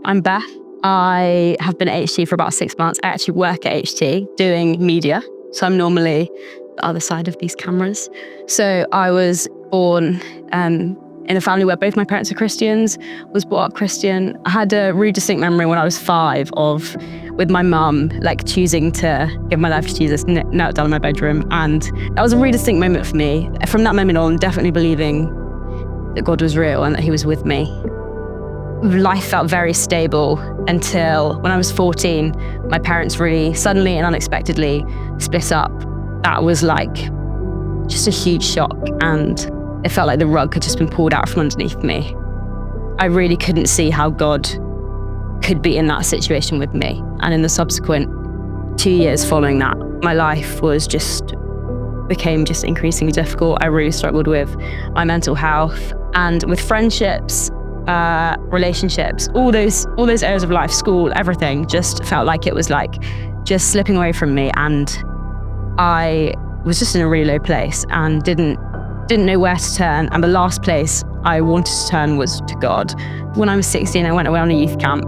I'm Beth. I have been at HT for about 6 months. I actually work at HT doing media. So I'm normally the other side of these cameras. So I was born in a family where both my parents are Christians, was brought up Christian. I had a really distinct memory when I was 5 of, with my mum, like choosing to give my life to Jesus, knelt down in my bedroom. And that was a really distinct moment for me. From that moment on, definitely believing that God was real and that he was with me. Life felt very stable until when I was 14, my parents really suddenly and unexpectedly split up. That was like just a huge shock, and it felt like the rug had just been pulled out from underneath me. I really couldn't see how God could be in that situation with me. And in the subsequent 2 years following that, my life became increasingly difficult. I really struggled with my mental health and with friendships, relationships, all those areas of life, school, everything just felt like it was like just slipping away from me. And I was just in a really low place and didn't know where to turn. And the last place I wanted to turn was to God. When I was 16, I went away on a youth camp.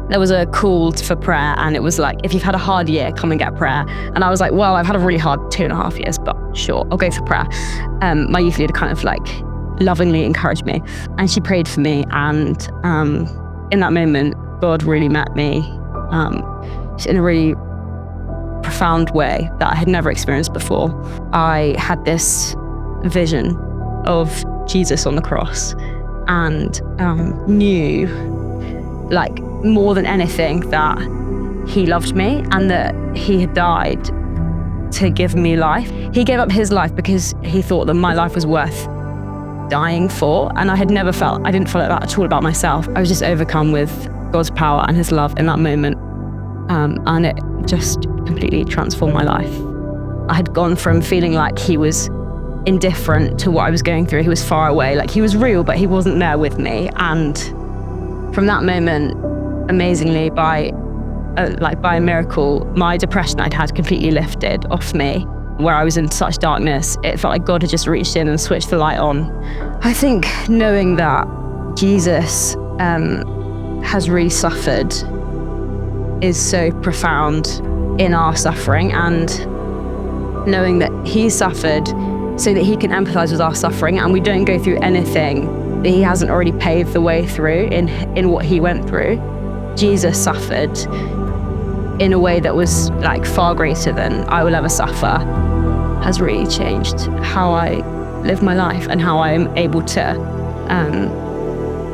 There was a call for prayer, and it was like, if you've had a hard year, come and get prayer. And I was like, well, I've had a really hard 2.5 years, but sure, I'll go for prayer. My youth leader kind of like lovingly encouraged me, and she prayed for me. And in that moment, God really met me in a really profound way that I had never experienced before. I had this vision of Jesus on the cross, and knew, like more than anything, that he loved me and that he had died to give me life. He gave up his life because he thought that my life was worth dying for. And I didn't feel like that at all about myself. I was just overcome with God's power and his love in that moment. And it just completely transformed my life. I had gone from feeling like he was indifferent to what I was going through. He was far away, like he was real, but he wasn't there with me. And from that moment, amazingly, by a miracle, my depression I'd had completely lifted off me. Where I was in such darkness, it felt like God had just reached in and switched the light on. I think knowing that Jesus has really suffered is so profound in our suffering, and knowing that he suffered so that he can empathize with our suffering, and we don't go through anything that he hasn't already paved the way through in what he went through. Jesus suffered in a way that was like far greater than I will ever suffer, has really changed how I live my life and how I'm able to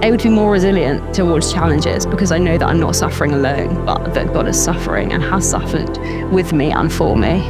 be more resilient towards challenges, because I know that I'm not suffering alone, but that God is suffering and has suffered with me and for me.